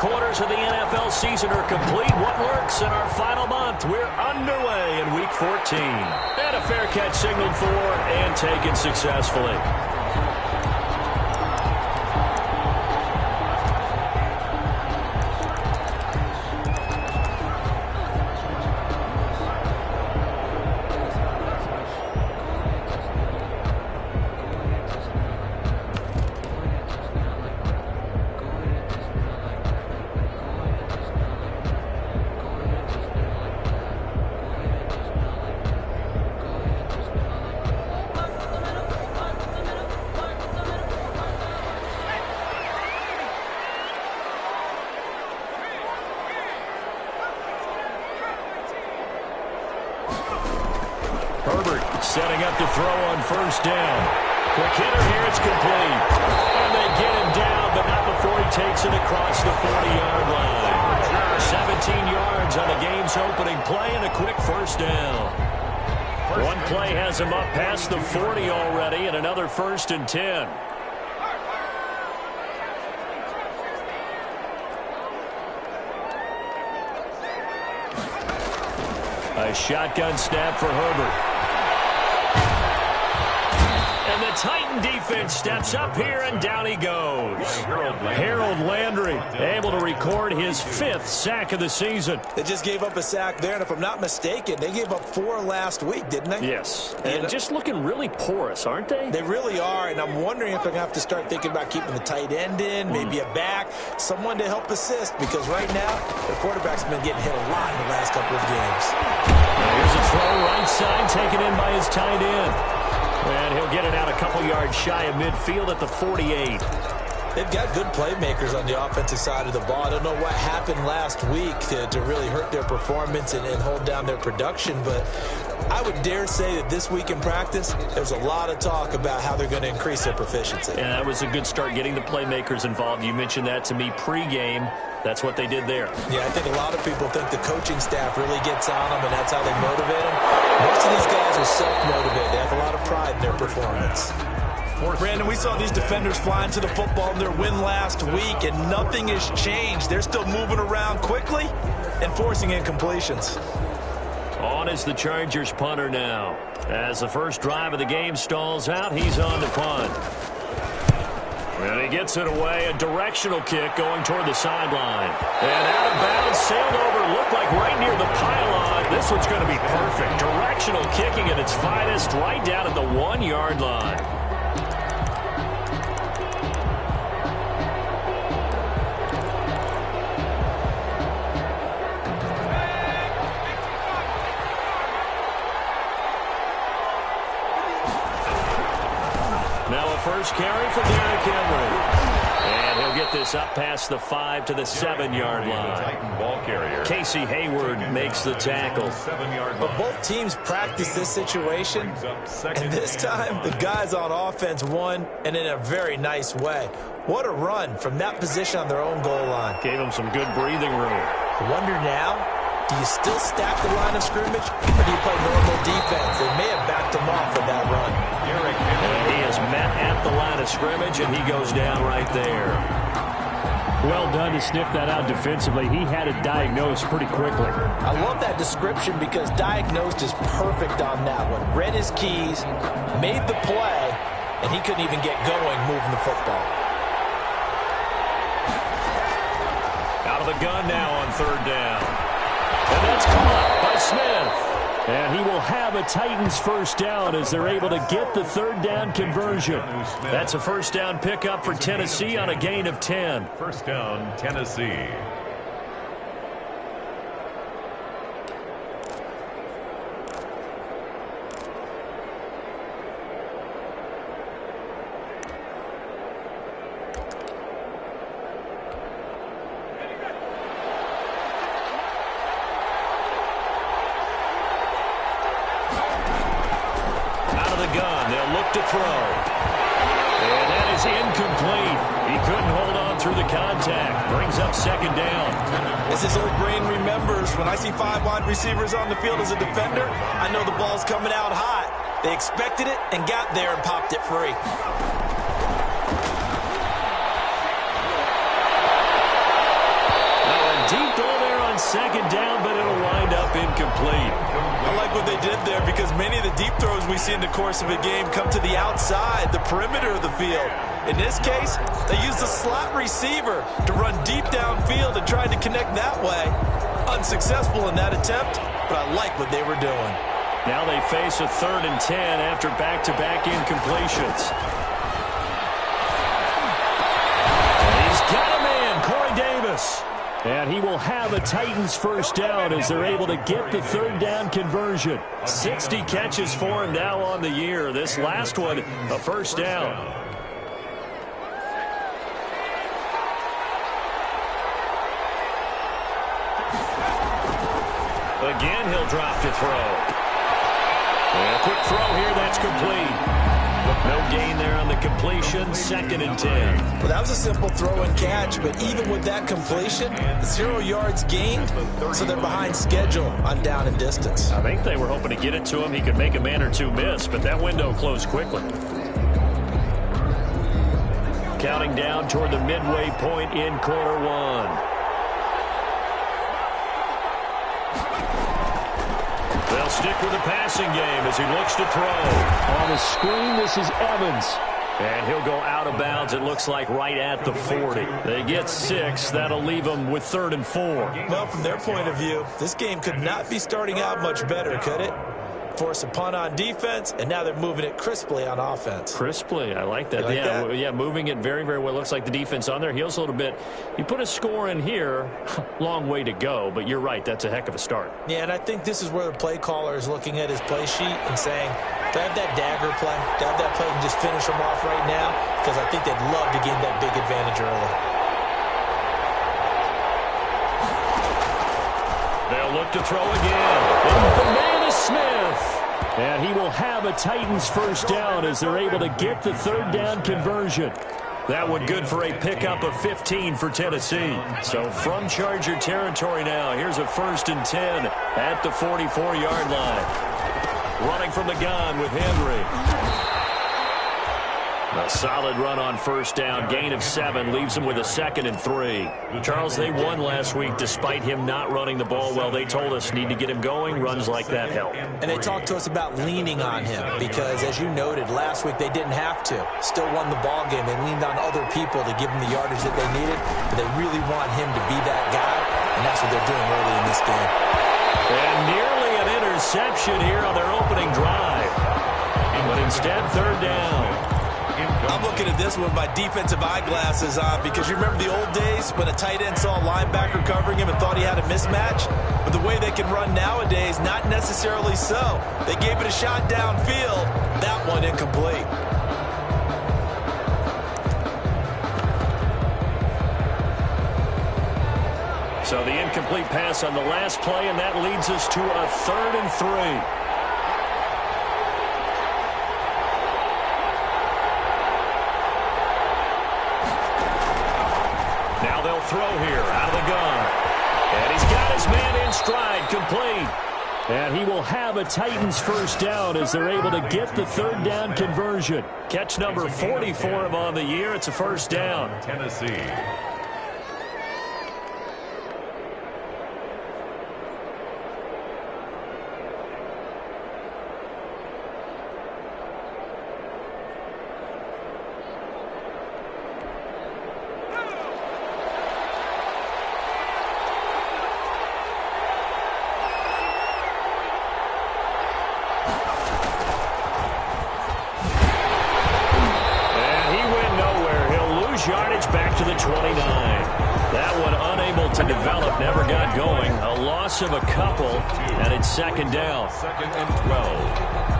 quarters of the NFL season are complete. What works in our final month? We're underway in Week 14. And a fair catch signaled for and taken successfully. Setting up to throw on first down. Quick hitter here, it's complete. And they get him down, but not before he takes it across the 40-yard line. 17 yards on the game's opening play and a quick first down. One play has him up past the 40 already, and another 1st and 10. A shotgun snap for Herbert. And the Titan defense steps up here, and down he goes. Harold Landry able to record his 5th sack of the season. They just gave up a sack there, and if I'm not mistaken, they gave up 4 last week, didn't they? Yes, and just looking really porous, aren't they? They really are, and I'm wondering if they're going to have to start thinking about keeping the tight end in, maybe a back, someone to help assist, because right now, the quarterback's been getting hit a lot in the last couple of games. Here's a throw right side, taken in by his tight end. And he'll get it out a couple yards shy of midfield at the 48. They've got good playmakers on the offensive side of the ball. I don't know what happened last week to really hurt their performance and hold down their production, but I would dare say that this week in practice, there's a lot of talk about how they're going to increase their proficiency. And that was a good start, getting the playmakers involved. You mentioned that to me pregame. That's what they did there. Yeah, I think a lot of people think the coaching staff really gets on them, and that's how they motivate them. Most of these guys are self-motivated. They have a lot of pride in their performance. Brandon, we saw these defenders flying to the football in their win last week, and nothing has changed. They're still moving around quickly and forcing incompletions. On is the Chargers punter now. As the first drive of the game stalls out, he's on to punt. And he gets it away, a directional kick going toward the sideline. And out of bounds, sailed over, looked like right near the pylon. This one's going to be perfect. Directional kicking at its finest, right down at the 1-yard line. First carry for Derrick Henry. And he'll get this up past the 5 to the 7-yard line. Casey Hayward makes the tackle. But both teams practice this situation, and this time the guys on offense won, and in a very nice way. What a run from that position on their own goal line. Gave them some good breathing room. I wonder now, do you still stack the line of scrimmage, or do you play normal defense? They may have backed them off with that run. And he is met at the line of scrimmage, and he goes down right there. Well done to sniff that out defensively. He had it diagnosed pretty quickly. I love that description because diagnosed is perfect on that one. Read his keys, made the play, and he couldn't even get going moving the football. Out of the gun now on 3rd down. And that's caught by Smith. And he will have a Titans first down as they're able to get the 3rd down conversion. That's a first down pickup for Tennessee on a gain of 10. First down, Tennessee. To throw. And that is incomplete. He couldn't hold on through the contact. Brings up 2nd down. As his old brain remembers, when I see 5 wide receivers on the field as a defender, I know the ball's coming out hot. They expected it and got there and popped it free. on second down, but it'll wind up incomplete. I like what they did there because many of the deep throws we see in the course of a game come to the outside, the perimeter of the field. In this case, they used a slot receiver to run deep downfield and tried to connect that way. Unsuccessful in that attempt, but I like what they were doing. Now they face a 3rd and 10 after back-to-back incompletions. And he's got a man, Corey Davis. And he will have a Titans first down as they're able to get the 3rd down conversion. 60 catches for him now on the year. This last one, a first down. Again, he'll drop to throw. And a quick throw here, that's complete. No gain there on the completion, 2nd and 10. Well, that was a simple throw and catch, but even with that completion, 0 yards gained, so they're behind schedule on down and distance. I think they were hoping to get it to him. He could make a man or two miss, but that window closed quickly. Counting down toward the midway point in quarter one. They'll stick with the passing game as he looks to throw. On the screen, this is Evans. And he'll go out of bounds, it looks like, right at the 40. They get 6. That'll leave them with 3rd and 4. Well, from their point of view, this game could not be starting out much better, could it? Force a punt on defense, and now they're moving it crisply on offense. Crisply, I like that. Like that? Yeah, moving it very, very well. Looks like the defense on their heels a little bit. You put a score in here, long way to go, but you're right, that's a heck of a start. Yeah, and I think this is where the play caller is looking at his play sheet and saying, do I have that dagger play? Do I have that play and just finish them off right now? Because I think they'd love to gain that big advantage early. They'll look to throw again. And the man is Smith. And he will have a Titans first down as they're able to get the 3rd down conversion. That one good for a pickup of 15 for Tennessee. So from Charger territory now, here's a 1st and 10 at the 44-yard line. Running from the gun with Henry. A solid run on first down. Gain of 7 leaves him with a 2nd and 3. Charles, they won last week despite him not running the ball well. They told us need to get him going. Runs like that help. And they talked to us about leaning on him because, as you noted, last week they didn't have to. Still won the ball game. They leaned on other people to give them the yardage that they needed. But they really want him to be that guy, and that's what they're doing early in this game. And nearly an interception here on their opening drive. But instead, 3rd down. I'm looking at this with my defensive eyeglasses on because you remember the old days when a tight end saw a linebacker covering him and thought he had a mismatch? But the way they can run nowadays, not necessarily so. They gave it a shot downfield. That one incomplete. So the incomplete pass on the last play, and that leads us to a 3rd and 3. Now they'll throw here out of the gun. And he's got his man in stride, complete. And he will have a Titans first down as they're able to get the 3rd down conversion. Catch number 40 for him on the year. It's a first down. Tennessee. Yardage back to the 29. That one unable to develop, never got going. A loss of a couple, and it's 2nd down. 2nd and 12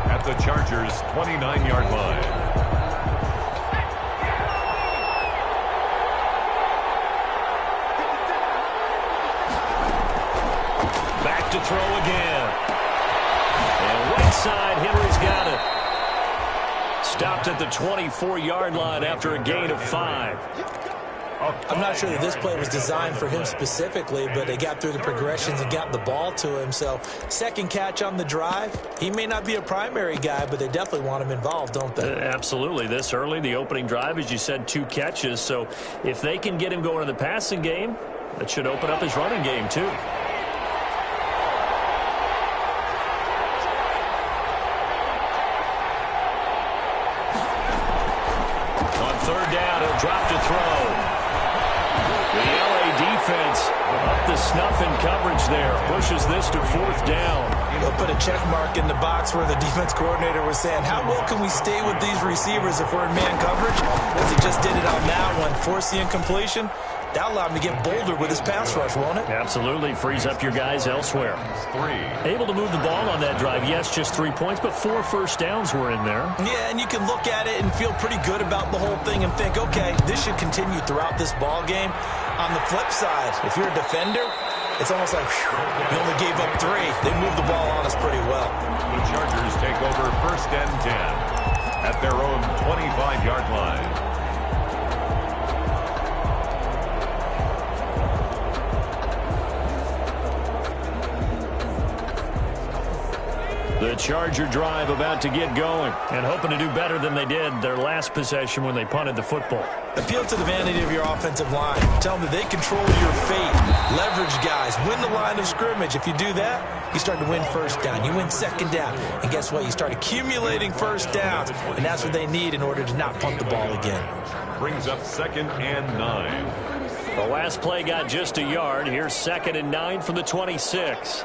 at the Chargers' 29-yard line. Back to throw again. And right side, Henry's got it. Stopped at the 24-yard line after a gain of 5. I'm not sure that this play was designed for him specifically, but they got through the progressions and got the ball to him. So, 2nd catch on the drive. He may not be a primary guy, but they definitely want him involved, don't they? Absolutely. This early, the opening drive, as you said, 2 catches. So, if they can get him going in the passing game, that should open up his running game, too. third down. He'll drop to throw. The LA defense up to snuff in coverage there. Pushes this to fourth down. They'll put a check mark in the box where the defense coordinator was saying, how well can we stay with these receivers if we're in man coverage? As he just did it on that one. Force the incompletion. That allowed him to get bolder with his pass rush, won't it? Absolutely. Frees up your guys elsewhere. Able to move the ball on that drive. Yes, just 3 points, but 4 first downs were in there. Yeah, and you can look at it and feel pretty good about the whole thing and think, okay, this should continue throughout this ball game. On the flip side, if you're a defender, it's almost like, whew, you only gave up 3. They moved the ball on us pretty well. The Chargers take over 1st and 10 at their own 25-yard line. The Charger drive about to get going and hoping to do better than they did their last possession when they punted the football. Appeal to the vanity of your offensive line. Tell them that they control your fate. Leverage guys. Win the line of scrimmage. If you do that, you start to win first down. You win second down. And guess what? You start accumulating first downs. And that's what they need in order to not punt the ball again. Brings up 2nd and 9. The last play got just a yard. Here's 2nd and 9 from the 26.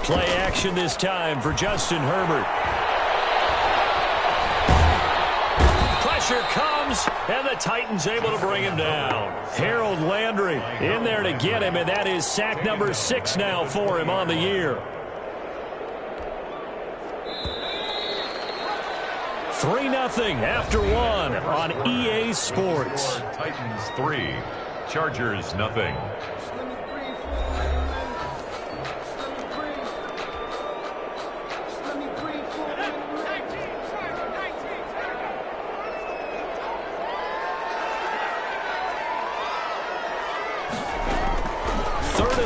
Play action this time for Justin Herbert. Pressure comes, and the Titans able to bring him down. Harold Landry in there to get him, and that is sack number 6 now for him on the year. 3-0 after 1 on EA Sports. Titans 3, Chargers nothing.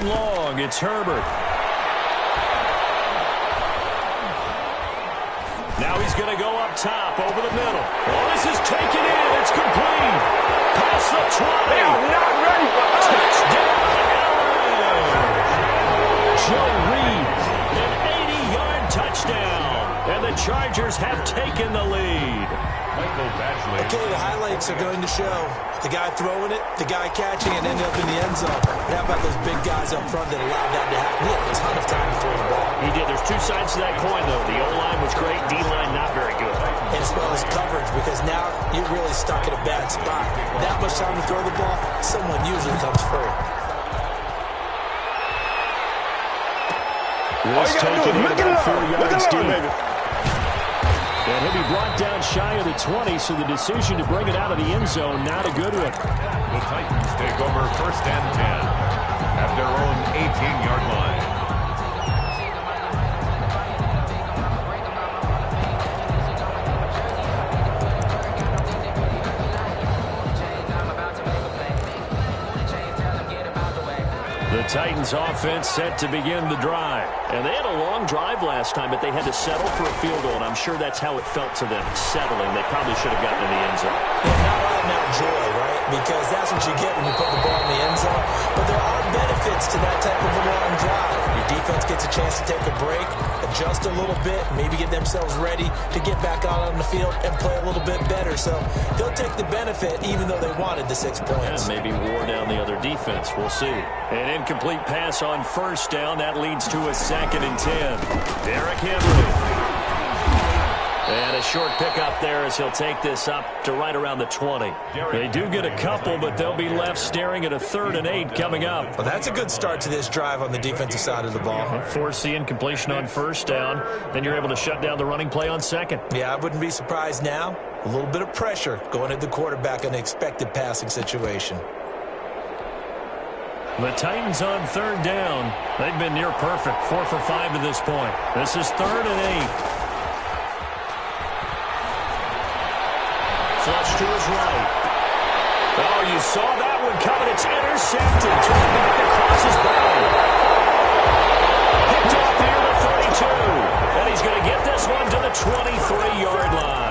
Long, it's Herbert. Now he's going to go up top over the middle. Oh, this is taken in. It's complete. Past the 20. They are not ready for touchdown. Joe Reed, an 80-yard touchdown. And the Chargers have taken the lead. Michael Badgley. Okay, the highlights are going to show the guy throwing it, the guy catching it, and ended up in the end zone. How about those big guys up front that allowed that to happen? He had a ton of time to throw the ball. He did. There's 2 sides to that coin, though. The O-line was great. D-line not very good. And as well as coverage, because now you're really stuck in a bad spot. That much time to throw the ball, someone usually comes free. This taken in about 4 yards deep. And he'll be brought down shy of the 20, so the decision to bring it out of the end zone, not a good one. The Titans take over 1st and 10 at their own 18-yard line. The Titans offense set to begin the drive. And they had a long drive last time, but they had to settle for a field goal, and I'm sure that's how it felt to them, settling. They probably should have gotten in the end zone. Yeah, not out now joy, right? Because that's what you get when you put the ball in the end zone. But there are benefits to that type of a long drive. Your defense gets a chance to take a break, adjust a little bit, maybe get themselves ready to get back out on the field and play a little bit better. So they'll take the benefit even though they wanted the 6 points. Yeah, maybe wore down the other defense. We'll see. An incomplete pass on first down. That leads to a 2nd and 10. Derrick Henry. And a short pickup there as he'll take this up to right around the 20. They do get a couple, but they'll be left staring at a 3rd and 8 coming up. Well, that's a good start to this drive on the defensive side of the ball. Force the incompletion on first down. Then you're able to shut down the running play on 2nd. Yeah, I wouldn't be surprised now. A little bit of pressure going at the quarterback in an expected passing situation. The Titans on 3rd down. They've been near perfect. 4 for 5 to this point. This is 3rd and 8. Flush to his right. Oh, you saw that one coming. It's intercepted. Turned back across his body. Picked off here at 32. And he's going to get this one to the 23-yard line.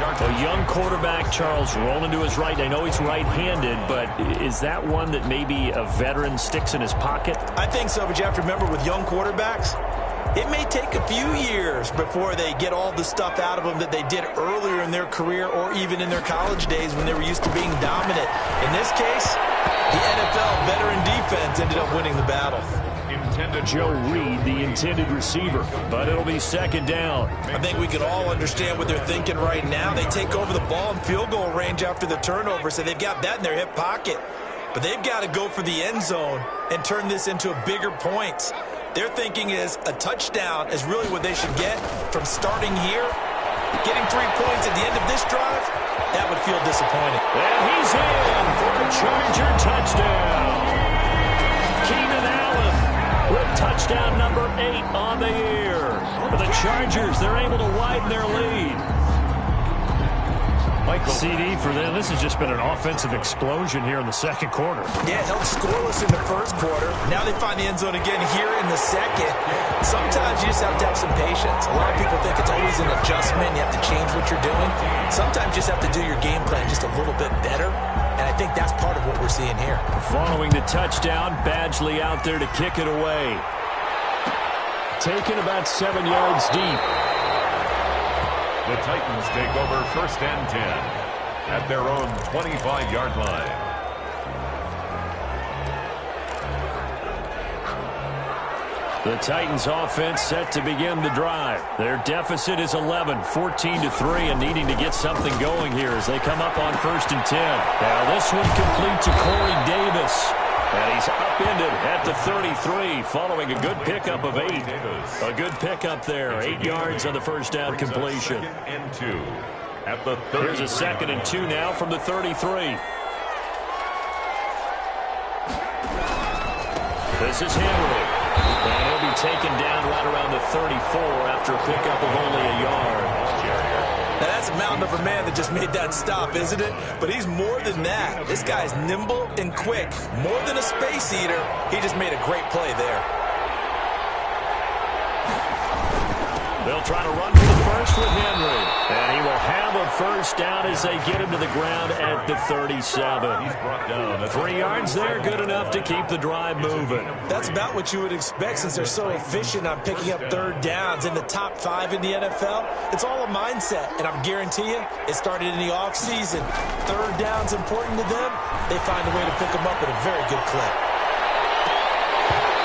A young quarterback, Charles, rolling to his right. I know he's right-handed, but is that one that maybe a veteran sticks in his pocket? I think so, but you have to remember with young quarterbacks, it may take a few years before they get all the stuff out of them that they did earlier in their career or even in their college days when they were used to being dominant. In this case, the NFL veteran defense ended up winning the battle. Joe Reed, the intended receiver, but it'll be second down. I think we can all understand what they're thinking right now. They take over the ball in field goal range after the turnover, so they've got that in their hip pocket. But they've got to go for the end zone and turn this into a bigger points. Their thinking is a touchdown is really what they should get from starting here. Getting 3 points at the end of this drive, that would feel disappointing. And he's in for a Charger touchdown. Keenan Allen with touchdown number 8 on the year. For the Chargers, they're able to widen their lead. CD for them. This has just been an offensive explosion here in the second quarter. Yeah, held scoreless in the first quarter. Now they find the end zone again here in the second. Sometimes you just have to have some patience. A lot of people think it's always an adjustment. You have to change what you're doing. Sometimes you just have to do your game plan just a little bit better. And I think that's part of what we're seeing here. Following the touchdown, Badgley out there to kick it away. Taken about 7 yards deep. The Titans take over first and 10 at their own 25-yard line. The Titans offense set to begin the drive. Their deficit is 11, 14-3, and needing to get something going here as they come up on first and 10. Now this one complete to Corey Davis. And he's upended at the 33 following a good pickup of 8. A good pickup there. 8 yards on the first down completion. And 2 at the 30. Here's a second and 2 now from the 33. This is Henry. And he'll be taken down right around the 34 after a pickup of only a yard. Now, that's a mountain of a man that just made that stop, isn't it? But he's more than that. This guy's nimble and quick. More than a space eater, he just made a great play there. They'll try to run for the first with Henry. And he will have a first down as they get him to the ground at the 37. He's brought down. 3 yards there, good enough to keep the drive moving. That's about what you would expect since they're so efficient on picking up third downs. In the top 5 in the NFL, it's all a mindset. And I guarantee you, it started in the offseason. Third down's important to them. They find a way to pick them up at a very good clip.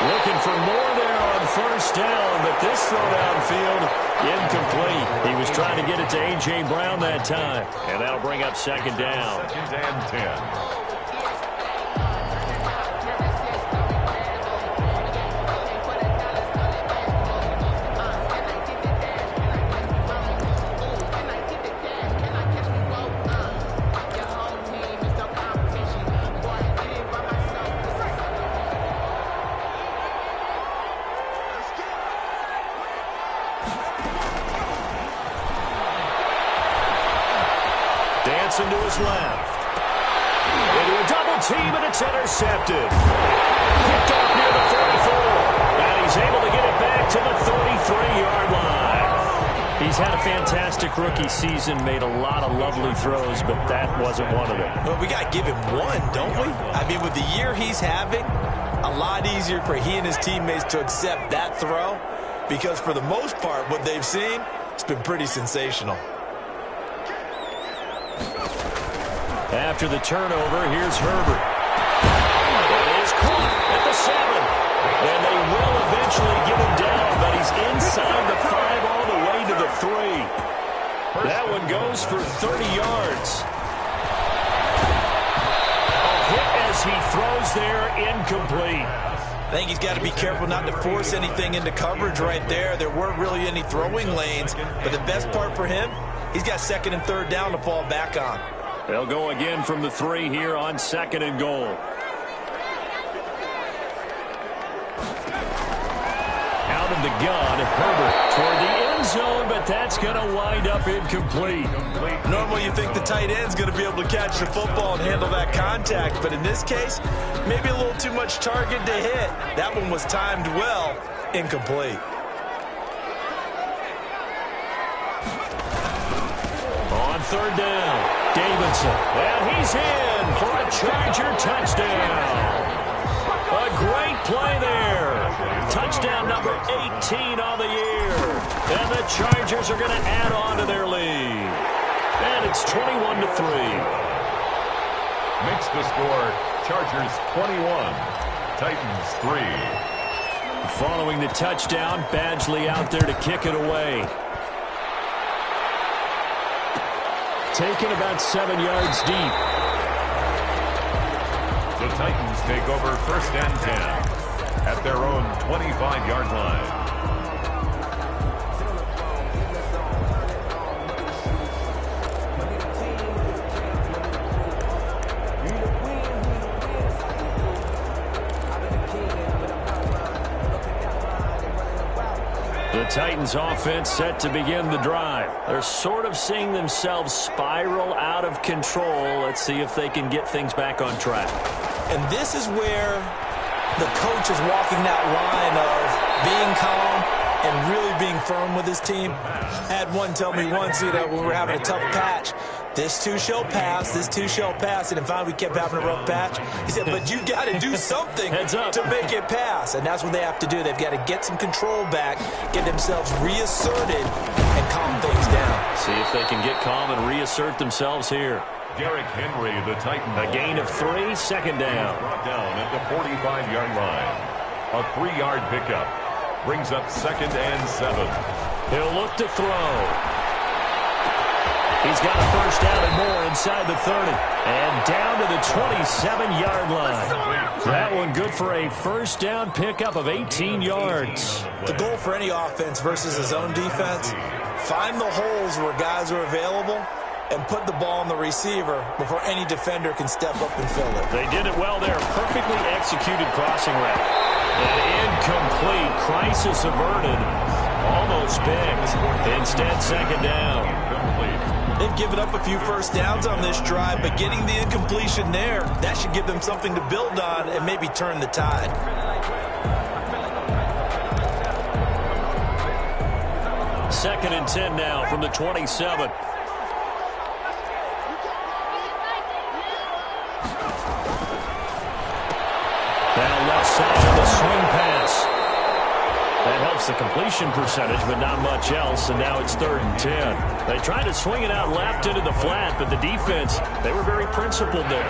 Looking for more there on first down, but this throw downfield, incomplete. He was trying to get it to A.J. Brown that time, and that'll bring up second down. Second and 10. Dancing to his left. Into a double team, and it's intercepted. Picked off near the 34. And he's able to get it back to the 33-yard line. He's had a fantastic rookie season, made a lot of lovely throws, but that wasn't one of them. Well, we got to give him one, don't we? I mean, with the year he's having, a lot easier for he and his teammates to accept that throw because for the most part, what they've seen, it's been pretty sensational. After the turnover, here's Herbert. It is caught at the 7. And they will eventually get him down, but he's inside the 5 all the way to the 3. That one goes for 30 yards. A hit as he throws there, incomplete. I think he's got to be careful not to force anything into coverage right there. There weren't really any throwing lanes, but the best part for him, he's got second and third down to fall back on. They'll go again from the 3 here on second and goal. Out of the gun, Herbert toward the end zone, but that's going to wind up incomplete. Normally you think the tight end's going to be able to catch the football and handle that contact, but in this case, maybe a little too much target to hit. That one was timed well, incomplete. On third down, Davidson, and he's in for a Charger touchdown. A great play there. touchdown number 18 on the year. And the Chargers are going to add on to their lead. And it's 21-3. Makes the score Chargers 21, Titans 3. Following the touchdown, Badgley out there to kick it away. Taken about 7 yards deep. The Titans take over 1st and 10 at their own 25-yard line. The Titans offense set to begin the drive. They're sort of seeing themselves spiral out of control. Let's see if they can get things back on track. And this is where the coach is walking that line of being calm and really being firm with his team. I had one tell me once, when we were having a tough patch, this too shall pass, this too shall pass. And finally we kept having a rough patch. He said, but you got to do something to make it pass. And that's what they have to do. They've got to get some control back, get themselves reasserted, and calm things down. See if they can get calm and reassert themselves here. Derrick Henry, the Titan. A gain of 3, second down. Brought down at the 45-yard line. A 3-yard pickup brings up 2nd and 7. He'll look to throw. He's got a first down and more inside the 30. And down to the 27-yard line. That one good for a first down pickup of 18 yards. The goal for any offense versus his own defense, find the holes where guys are available and put the ball on the receiver before any defender can step up and fill it. They did it well there. Perfectly executed crossing route. And incomplete. Crisis averted. Almost picked. Instead, second down. They've given up a few first downs on this drive, but getting the incompletion there, that should give them something to build on and maybe turn the tide. Second and 10 now from the 27. Now left side of the swing pass. That helps the completion percentage, but not much else, and now it's 3rd and 10. They tried to swing it out left into the flat, but the defense, they were very principled there.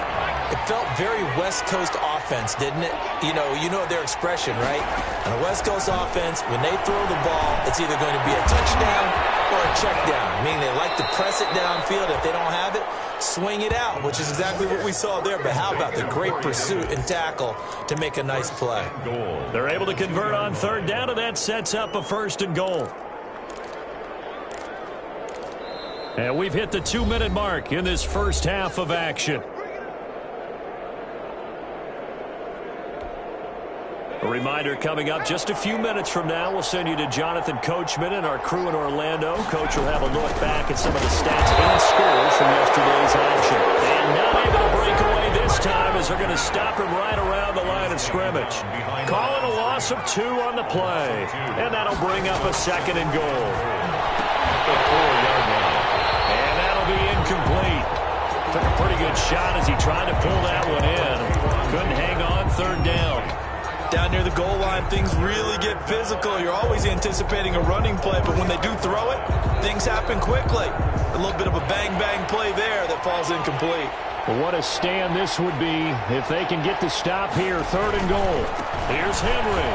It felt very West Coast offense, didn't it? You know their expression, right? On a West Coast offense, when they throw the ball, it's either going to be a touchdown or a check down, meaning they like to press it downfield. If they don't have it, swing it out, which is exactly what we saw there. But how about the great pursuit and tackle to make a nice play? They're able to convert on 3rd down, and that sets up a 1st and goal. And we've hit the 2-minute mark in this first half of action. A reminder coming up just a few minutes from now, we'll send you to Jonathan Coachman and our crew in Orlando. Coach will have a look back at some of the stats and scores from yesterday's action. And not able to break away this time as they're going to stop him right around the line of scrimmage. Calling a loss of 2 on the play. And that'll bring up a 2nd and goal. And that'll be incomplete. Took a pretty good shot as he tried to pull that one in. Couldn't hang on 3rd down. Down near the goal line, things really get physical. You're always anticipating a running play, but when they do throw it, things happen quickly. A little bit of a bang-bang play there that falls incomplete. Well, what a stand this would be if they can get the stop here. 3rd and goal. Here's Henry.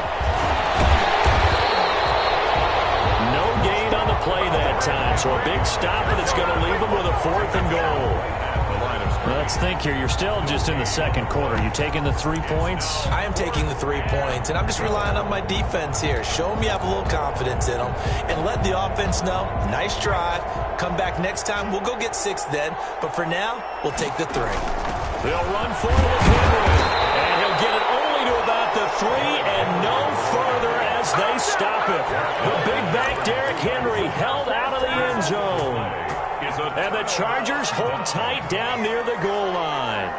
No gain on the play that time, so a big stop, and it's going to leave them with a 4th and goal. Let's think here. You're still just in the 2nd quarter. You taking the 3 points? I am taking the 3 points, and I'm just relying on my defense here. Show them you have a little confidence in them, and let the offense know, nice drive. Come back next time. We'll go get 6 then, but for now, we'll take the 3. They'll run forward with Henry, and he'll get it only to about the 3 and no further as they stop it. The big back Derrick Henry held out of the end zone. And the Chargers hold tight down near the goal line.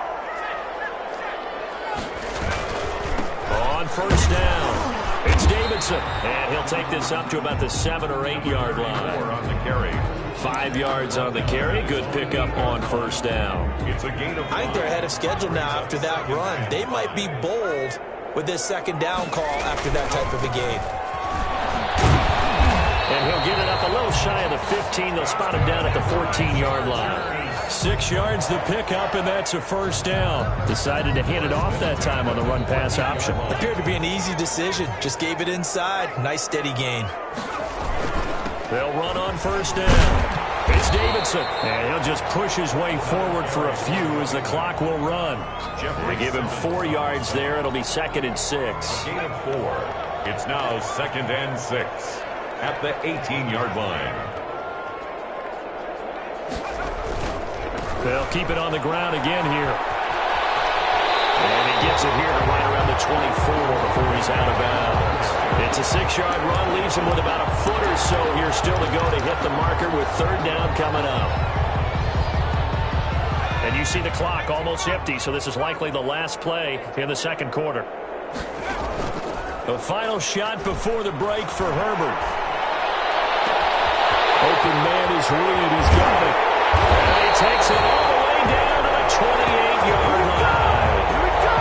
On 1st down, it's Davidson. And he'll take this up to about the 7 or 8 yard line. On the carry. 5 yards on the carry. Good pickup on 1st down. It's a gain of 5. I think they're ahead of schedule now after that run. They might be bold with this second down call after that type of a game. And he'll get it up a little shy of the 15. They'll spot him down at the 14-yard line. 6 yards the pickup, and that's a first down. Decided to hand it off that time on the run-pass option. Appeared to be an easy decision. Just gave it inside. Nice steady gain. They'll run on first down. It's Davidson. And he'll just push his way forward for a few as the clock will run. They give him 4 yards there. It'll be 2nd and 6. Gain of 4. It's now 2nd and 6 at the 18-yard line. They'll keep it on the ground again here. And he gets it here to right around the 24 before he's out of bounds. It's a 6-yard run, leaves him with about a foot or so here still to go to hit the marker with 3rd down coming up. And you see the clock almost empty, so this is likely the last play in the 2nd quarter. The final shot before the break for Herbert. Open man is Reed. He's got it. And he takes it all the way down to the 28-yard line. Here we go.